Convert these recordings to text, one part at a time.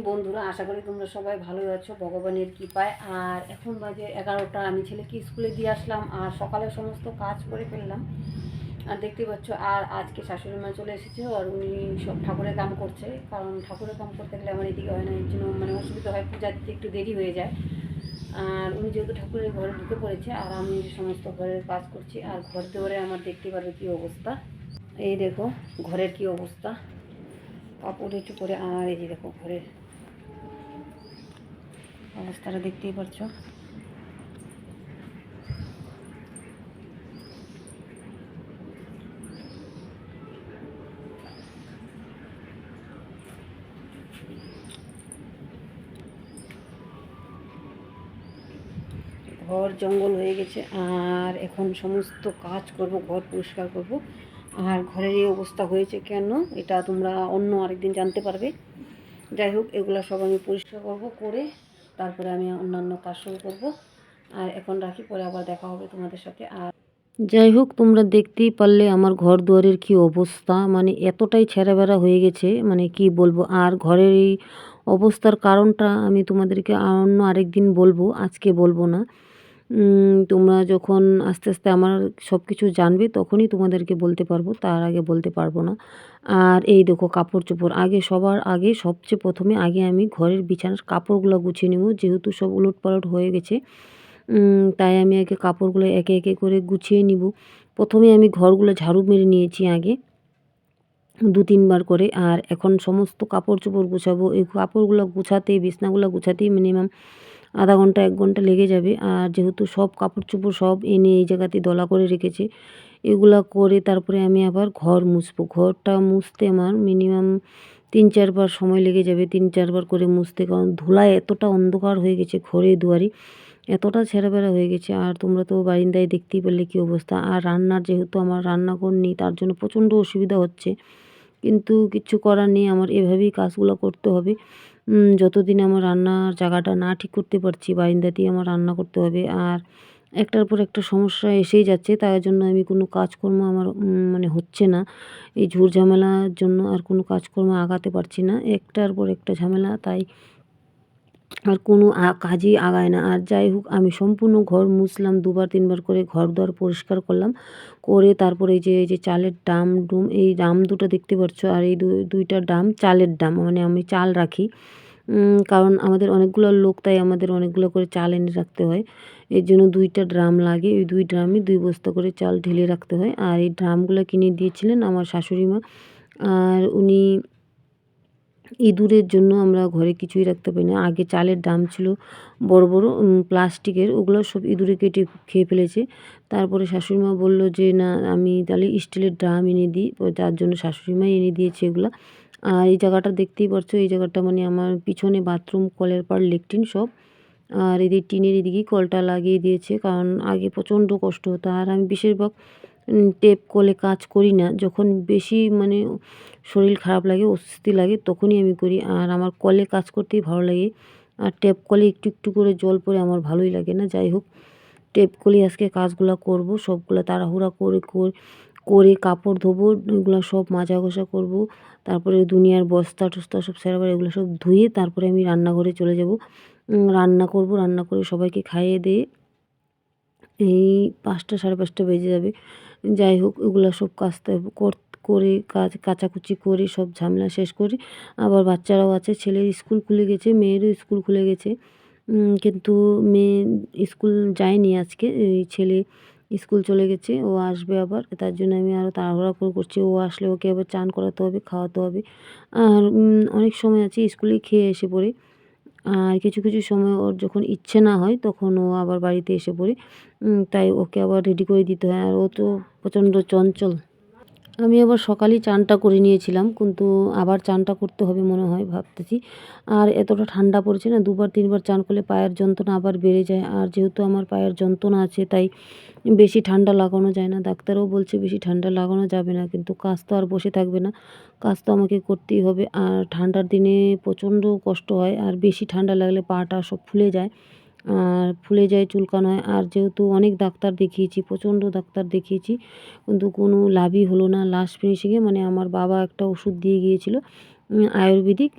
বন্ধুরা, আশা করি তোমরা সবাই ভালোই আছো ভগবানের কৃপায়। আর এখন বাজে 11টা। আমি ছেলেকে স্কুলে দিয়ে আসলাম আর সকালে সমস্ত কাজ করে ফেললাম। আর দেখতে পাচ্ছ, আর আজকে শাশুড়ি মা চলে এসেছে আর উনি সব ঠাকুরের কাম করছে। কারণ ঠাকুরের কাম করতে গেলে আমার এদিকে হয় না, এর জন্য মানে অসুবিধা হয়, পূজা দিতে একটু দেরি হয়ে যায়। আর উনি যেহেতু ঠাকুরের ঘরে ঢুকে পড়েছে আর আমি সমস্ত ঘরের কাজ করছি। আর ঘর দুয়ারে আমার দেখতে পারবে কী অবস্থা। এই দেখো ঘরের কী অবস্থা, কাপড় একটু করে। আর এই যে দেখো ঘরের অবস্থাটা দেখতেই পারছো। ঘর জঙ্গল হয়ে গেছে আর এখন সমস্ত কাজ করব, ঘর পরিষ্কার করব। আর ঘরের এই অবস্থা হয়েছে কেন, এটা তোমরা অন্য আরেকদিন জানতে পারবে। যাই হোক, এগুলো সব আমি পরিষ্কার করব, করে তারপরে আমি অন্যান্য কাজ শুরু করব। আর এখন রাখি, পরে আবার দেখা হবে তোমাদের সাথে। আর যাই হোক, তোমরা দেখতেই পারলে আমার ঘর দুয়ারের কী অবস্থা, মানে এতটাই ছেঁড়াবেড়া হয়ে গেছে, মানে কি বলবো। আর ঘরের এই অবস্থার কারণটা আমি তোমাদেরকে অন্য আরেকদিন বলবো, আজকে বলবো না। তোমরা যখন আস্তে আস্তে আমার সব কিছু জানবে তখনই তোমাদেরকে বলতে পারবো, তার আগে বলতে পারবো না। আর এই দেখো কাপড় চোপড়, আগে সবার আগে সবচেয়ে প্রথমে আগে আমি ঘরের বিছানার কাপড়গুলো গুছিয়ে নেব, যেহেতু সব উলটপালট হয়ে গেছে। তাই আমি আগে কাপড়গুলো একে একে করে গুছিয়ে নিব। প্রথমে আমি ঘরগুলো ঝাড়ু মেরে নিয়েছি আগে 2-3 বার করে। আর এখন সমস্ত কাপড় চোপড় গুছাবো। এই কাপড়গুলো গুছাতে, বিছনাগুলো গুছাতেই মিনিমাম আধা ঘন্টা 1 ঘন্টা লেগে যাবে। আর যেহেতু সব কাপড় চোপড় সব এনে এই জায়গাতেই দলা করে রেখেছে, এগুলা করে তারপরে আমি আবার ঘর মুছবো। ঘরটা মুছতে আমার মিনিমাম 3-4 বার সময় লেগে যাবে, 3-4 বার করে মুছতে। কারণ ধুলায় এতটা অন্ধকার হয়ে গেছে ঘরে দুয়ারে, এতটা ছেঁড়াবেড়া হয়ে গেছে। আর তোমরা তো বারিন্দায় দেখতেই পেলে কী অবস্থা। আর রান্নার, যেহেতু আমার রান্নাঘর নেই, তার জন্য প্রচণ্ড অসুবিধা হচ্ছে, কিন্তু কিচ্ছু করার নেই, আমার এভাবেই কাজগুলো করতে হবে। যতদিন আমার রান্নার জায়গাটা না ঠিক করতে পারছি, বারিন্দাতেই আমার রান্না করতে হবে। আর একটার পর একটা সমস্যা এসেই যাচ্ছে, তার জন্য আমি কোনো কাজকর্ম আমার মানে হচ্ছে না। এই ঝুট ঝামেলার জন্য আর কোনো কাজকর্ম আগাতে পারছি না, একটার পর একটা ঝামেলা, তাই আর কোনো কাজই আগায় না। আর যাই হোক, আমি সম্পূর্ণ ঘর মুছলাম, 2-3 বার করে ঘর দর পরিষ্কার করলাম, করে তারপরে এই যে চালের ড্রাম এই ড্রাম দুটো দেখতে পাচ্ছ। আর এই দুইটা ড্রাম চালের ড্রাম, মানে আমি চাল রাখি। কারণ আমাদের অনেকগুলো লোক, তাই আমাদের অনেকগুলো করে চাল এনে রাখতে হয়। এর জন্য 2টা ড্রাম লাগে, ওই 2 ড্রামে 2 বস্তা করে চাল ঢেলে রাখতে হয়। আর এই ড্রামগুলো কিনে দিয়েছিলেন আমার শাশুড়ি মা। আর উনি, ইঁদুরের জন্য আমরা ঘরে কিছুই রাখতে পারি না। আগে চালের ড্রাম ছিল বড় বড় প্লাস্টিকের, ওগুলো সব ইঁদুরে কেটে খেয়ে ফেলেছে। তারপরে শাশুড়িমা বলল যে না, আমি তাহলে স্টিলের ড্রাম এনে দিই, যার জন্য শাশুড়িমাই এনে দিয়েছে এগুলো। আর এই জায়গাটা দেখতেই পাচ্ছ, এই জায়গাটা মানে আমার পিছনে বাথরুম, কলের পাড়, লেট্রিন সব। আর এদিকে টিনের এদিকেই কলটা লাগিয়ে দিয়েছে, কারণ আগে প্রচণ্ড কষ্ট হতো। আর আমি বেশিরভাগ টেপ কলে কাজ করি না, যখন বেশি মানে শরীর খারাপ লাগে, অস্বস্তি লাগে, তখনই আমি করি। আর আমার কলে কাজ করতেই ভালো লাগে, আর ট্যাপ কলে একটু একটু করে জল পড়ে আমার ভালোই লাগে না। যাই হোক, ট্যাপ কলেই আজকে কাজগুলো করব, সবগুলো তাড়াহুড়া করে করে কাপড় ধোবো, এগুলো সব মাজা ঘষা করব। তারপরে দুনিয়ার বস্তা টস্তা সব সেরাবার, এগুলো সব ধুয়ে তারপরে আমি রান্নাঘরে চলে যাব, রান্না করব। রান্না করে সবাইকে খাইয়ে দিয়ে এই 5টা 5:30 বেজে যাবে। যাই হোক, এগুলো সব কাচতে করে কাচাকুচি করে সব ঝামেলা শেষ করি। আবার বাচ্চারাও আছে, ছেলের স্কুল খুলে গেছে, মেয়েরও স্কুল খুলে গেছে। কিন্তু মেয়ে স্কুল যায়নি আজকে, এই ছেলে স্কুল চলে গেছে, ও আসবে আবার। তার জন্য আমি আরও তাড়াহুড়া করে করছি, ও আসলে ওকে আবার চান করাতে হবে, খাওয়াতে হবে। আর অনেক সময় আছে স্কুলেই খেয়ে এসে পড়ে। আর কিছু কিছু সময় ওর যখন ইচ্ছে না হয় তখন ও আবার বাড়িতে এসে পড়ে, তাই ওকে আবার রেডি করে দিতে হয়। আর ও তো প্রচণ্ড চঞ্চল। আমি আবার সকালেই চানটা করে নিয়েছিলাম, কিন্তু আবার চানটা করতে হবে মনে হয়, ভাবতেছি। আর এতটা ঠান্ডা পড়েছে না, 2-3 বার চান করলে পায়ের যন্ত্রণা আবার বেড়ে যায়। আর যেহেতু আমার পায়ের যন্ত্রণা আছে, তাই বেশি ঠান্ডা লাগানো যায় না। ডাক্তারও বলছে বেশি ঠান্ডা লাগানো যাবে না, কিন্তু কাজ তো আর বসে থাকবে না, কাজ তো আমাকে করতেই হবে। আর ঠান্ডার দিনে প্রচণ্ড কষ্ট হয়, আর বেশি ঠান্ডা লাগলে পাটা সব ফুলে যায়, আর ফুলে যায়, চুলকানো হয়। আর যেহেতু অনেক ডাক্তার দেখিয়েছি, প্রচণ্ড ডাক্তার দেখিয়েছি, কিন্তু কোনো লাভই হলো না। লাস্ট ফিনিশিংয়ে মানে আমার বাবা একটা ওষুধ দিয়ে গিয়েছিল, আয়ুর্বেদিক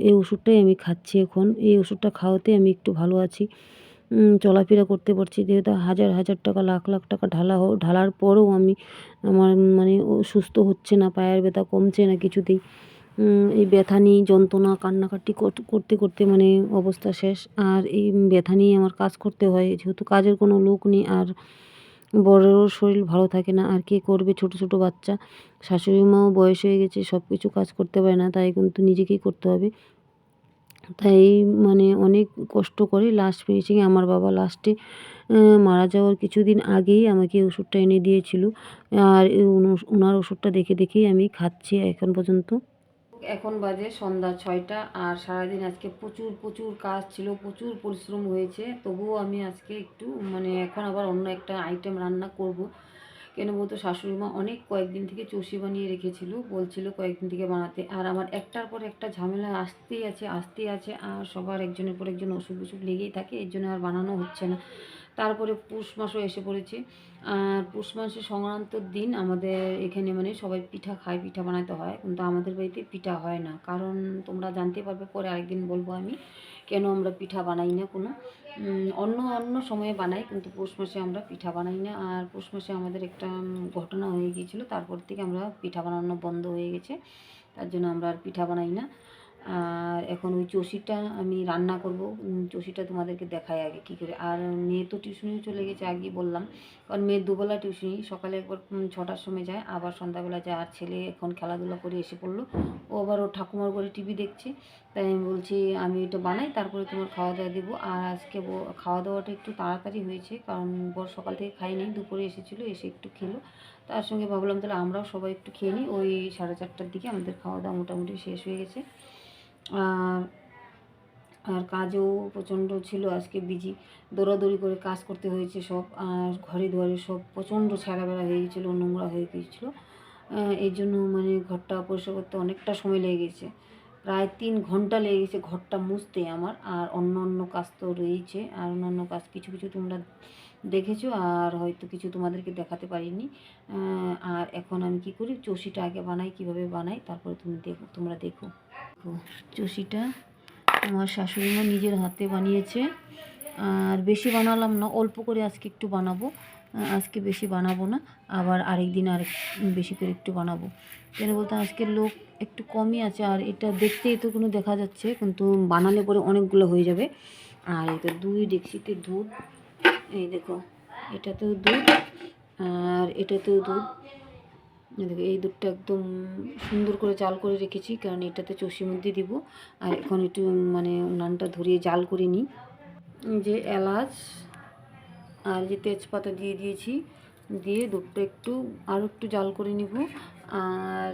এই ওষুধটাই আমি খাচ্ছি এখন। এই ওষুধটা খাওয়াতে আমি একটু ভালো আছি, চলাফেরা করতে পারছি। যেহেতু হাজার হাজার টাকা, লাখ লাখ টাকা ঢালার পরেও আমার মানে সুস্থ হচ্ছে না, পায়ের ব্যথা কমছে না কিছুতেই। এই ব্যথা নিয়ে যন্ত্রণা, কান্নাকাটি করতে করতে মানে অবস্থা শেষ। আর এই ব্যথা নিয়ে আমার কাজ করতে হয়, যেহেতু কাজের কোনো লোক নেই। আর বড়োরও শরীর ভালো থাকে না, আর কে করবে? ছোট ছোট বাচ্চা, শাশুড়ি মাও বয়স হয়ে গেছে, সব কিছু কাজ করতে পারে না, তাই কিন্তু নিজেকেই করতে হবে। তাই মানে অনেক কষ্ট করে লাস্ট ফিনিশিংয়ে আমার বাবা লাস্টে মারা যাওয়ার কিছুদিন আগেই আমাকে ওষুধটা এনে দিয়েছিল। আর ওনার ওষুধটা দেখে দেখেই আমি খাচ্ছি এখন পর্যন্ত। এখন বাজে সন্ধ্যা 6টা, আর সারাদিন আজকে প্রচুর প্রচুর কাজ ছিল, প্রচুর পরিশ্রম হয়েছে। তবুও আমি আজকে একটু মানে এখন আবার অন্য একটা আইটেম রান্না করব। কেন বলতো, শাশুড়ি মা অনেক কয়েকদিন থেকে চষি বানিয়ে রেখেছিল, বলছিল কয়েকদিন থেকে বানাতে। আর আমার একটার পর একটা ঝামেলা আসতেই আছে, আর সবার একজনের পর একজন অসুখ বিসুখ লেগেই থাকে, এর জন্য আর বানানো হচ্ছে না। তারপরে পৌষ মাসও এসে পড়েছে, আর পৌষ মাসের সংক্রান্তর দিন আমাদের এখানে মানে সবাই পিঠা খায়, পিঠা বানাতে হয়, কিন্তু আমাদের বাড়িতে পিঠা হয় না। কারণ তোমরা জানতে পারবে পরে, আরেকদিন বলবো আমি কেন আমরা পিঠা বানাই না কোনো। অন্য অন্য সময়ে বানাই, কিন্তু পৌষ মাসে আমরা পিঠা বানাই না। আর পৌষ মাসে আমাদের একটা ঘটনা হয়ে গিয়েছিলো, তারপর থেকে আমরা পিঠা বানানো বন্ধ হয়ে গেছে, তার জন্য আমরা আর পিঠা বানাই না। আর এখন ওই চষিটা আমি রান্না করব, চষিটা তোমাদেরকে দেখাই আগে কী করে। আর মেয়ে তো টিউশনি চলে গেছে, আগেই বললাম, কারণ মেয়ের দুবেলা টিউশনি, সকালে একবার 6টার সময় যায়, আবার সন্ধ্যাবেলা যায়। আর ছেলে এখন খেলাধুলা করে এসে পড়লো, ও আবার ও ঠাকুমার ঘরে টিভি দেখছে। তাই আমি বলছি আমি এটা বানাই, তারপরে তোমার খাওয়া দাওয়া দেবো। আর আজকে খাওয়া দাওয়াটা একটু তাড়াতাড়ি হয়েছে, কারণ বর সকাল থেকে খাইনি, দুপুরে এসেছিলো, এসে একটু খেলো। তার সঙ্গে ভাবলাম তাহলে আমরাও সবাই একটু খেয়ে নিই। ওই 4:30টার দিকে আমাদের খাওয়া দাওয়া মোটামুটি শেষ হয়ে গেছে। আর কাজও প্রচণ্ড ছিল, আজকে বিজি, দৌড়াদৌড়ি করে কাজ করতে হয়েছে সব। আর ঘরে দুয়ারে সব প্রচণ্ড ছেঁড়াবেড়া হয়ে গিয়েছিলো, নোংরা হয়ে গিয়েছিলো। এই জন্য মানে ঘরটা পরিষ্কার করতে অনেকটা সময় লেগে গেছে, প্রায় 3 ঘন্টা লেগে গেছে ঘরটা মুছতে আমার। আর অন্য কাজ তো রয়েছে, আর অন্য কাজ কিছু কিছু তোমরা দেখেছো, আর হয়তো কিছু তোমাদেরকে দেখাতে পারিনি। আর এখন আমি কি করি, চষিটা আগে বানাই, কিভাবে বানাই তারপরে তোমরা দেখো। চষিটা আমার শাশুড়ি মা নিজের হাতে বানিয়েছে, আর বেশি বানালাম না, অল্প করে আজকে একটু বানাবো। আজকে বেশি বানাবো না, আবার আরেকদিন বেশি করে একটু বানাবো। কেন বলতে আজকের লোক একটু কমই আছে, আর এটা দেখতেই তো কোনো দেখা যাচ্ছে, কিন্তু বানালে পরে অনেকগুলো হয়ে যাবে। আর এই তো 2 ডেকচিতে দুধ, এই দেখো এটাতেও দুধ, আর এটাতেও দুধ। দেখো এই দুধটা একদম সুন্দর করে জাল করে রেখেছি, কারণ এটাতে চষির মধ্যে দিব। আর এখন একটু মানে উনানটা ধরিয়ে জাল করে নিই। যে এলাচ আর যে তেজপাতা দিয়ে দিয়েছি, দিয়ে দুধটা আরও একটু জাল করে নিব। আর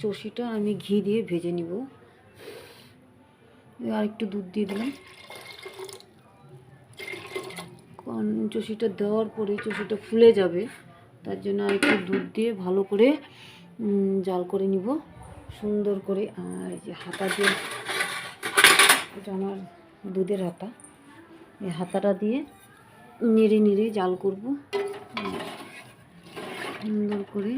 চষিটা আমি ঘি দিয়ে ভেজে নিব। আর একটু দুধ দিয়ে দিলাম, কারণ চষিটা দেওয়ার পরে চষিটা ফুলে যাবে, তার জন্য আর একটু দুধ দিয়ে ভালো করে জাল করে নিব সুন্দর করে। আর এই যে হাতা দিয়ে, এটা আমার দুধের হাতা, এই হাতাটা দিয়ে নেড়ে নেড়ে জাল করব সুন্দর করে।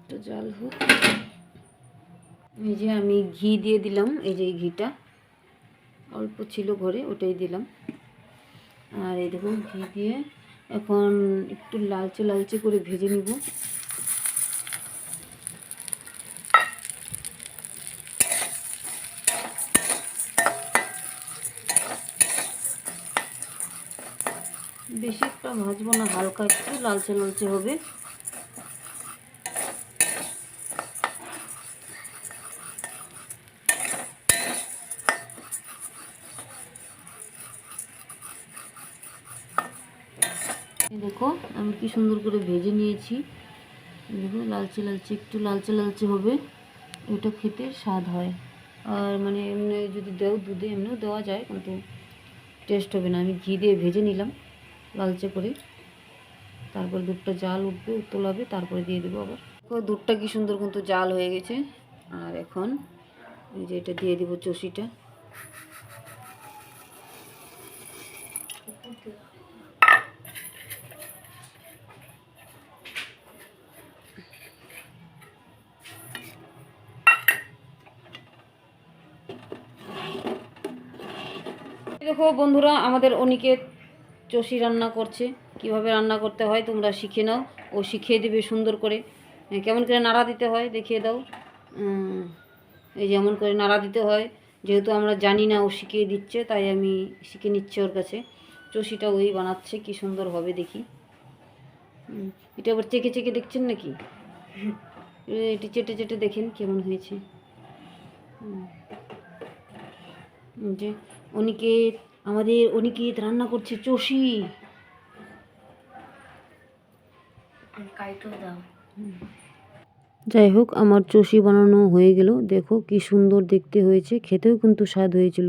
তো জাল হোক। এই যে আমি ঘি দিয়ে দিলাম, এই যে ঘিটা অল্প ছিল ঘরে, ওটাই দিলাম। আর এই দেখুন ঘি দিয়ে এখন একটু লালচে লালচে করে ভেজে নিব। বেশি একটা ভাজবো না, হালকা একটু লালচে লালচে হবে। দেখো আমি কি সুন্দর করে ভেজে নিয়েছি, দেখো লালচে লালচে, একটু লালচে লালচে হবে, ওটা খেতে স্বাদ হয়। আর মানে এমনি যদি দেও দুধে এমনিও দেওয়া যায়, কিন্তু টেস্ট হবে না। আমি ঘি দিয়ে ভেজে নিলাম লালচে করে, তারপর দুধটা জাল উঠবে, তোলাবে, তারপরে দিয়ে দেবো আবার। দুধটা কি সুন্দর কিন্তু জাল হয়ে গেছে। আর এখন এই যে এটা দিয়ে দেবো চষিটা। দেখো বন্ধুরা, আমাদের অনিকেত চষি রান্না করছে। কিভাবে রান্না করতে হয় তোমরা শিখে নাও, ও শিখিয়ে দেবে সুন্দর করে। কেমন করে নাড়া দিতে হয় দেখিয়ে দাও। এই যেমন করে নাড়া দিতে হয়, যেহেতু আমরা জানি না, ও শিখিয়ে দিচ্ছে, তাই আমি শিখে নিচ্ছি ওর কাছে। চষিটা ওই বানাচ্ছে, কি সুন্দর হবে দেখি। এটা আবার চেকে চেকে দেখছেন নাকি? এটি চেটে চেটে দেখেন কেমন হয়েছে। যে অনিকেত, আমাদের অনিকেত রান্না করছে চষি। যাই হোক, আমার চষি বানানো হয়ে গেল। দেখো কি সুন্দর দেখতে হয়েছে, খেতেও কিন্তু স্বাদ হয়েছিল।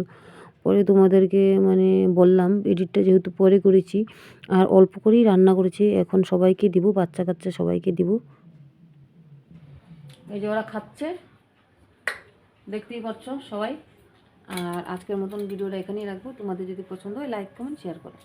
পরে তোমাদেরকে মানে বললাম, এডিটটা যেহেতু পরে করেছি আর অল্প করেই রান্না করেছি, এখন সবাইকে দিব, বাচ্চা কাচ্চা সবাইকে দিব। এই যে ওরা খাচ্ছে, দেখতেই পাচ্ছ সবাই। আর আজকের মতন ভিডিওটা এখানেই রাখবো। তোমাদের যদি পছন্দ হয় লাইক কমেন্ট শেয়ার করো।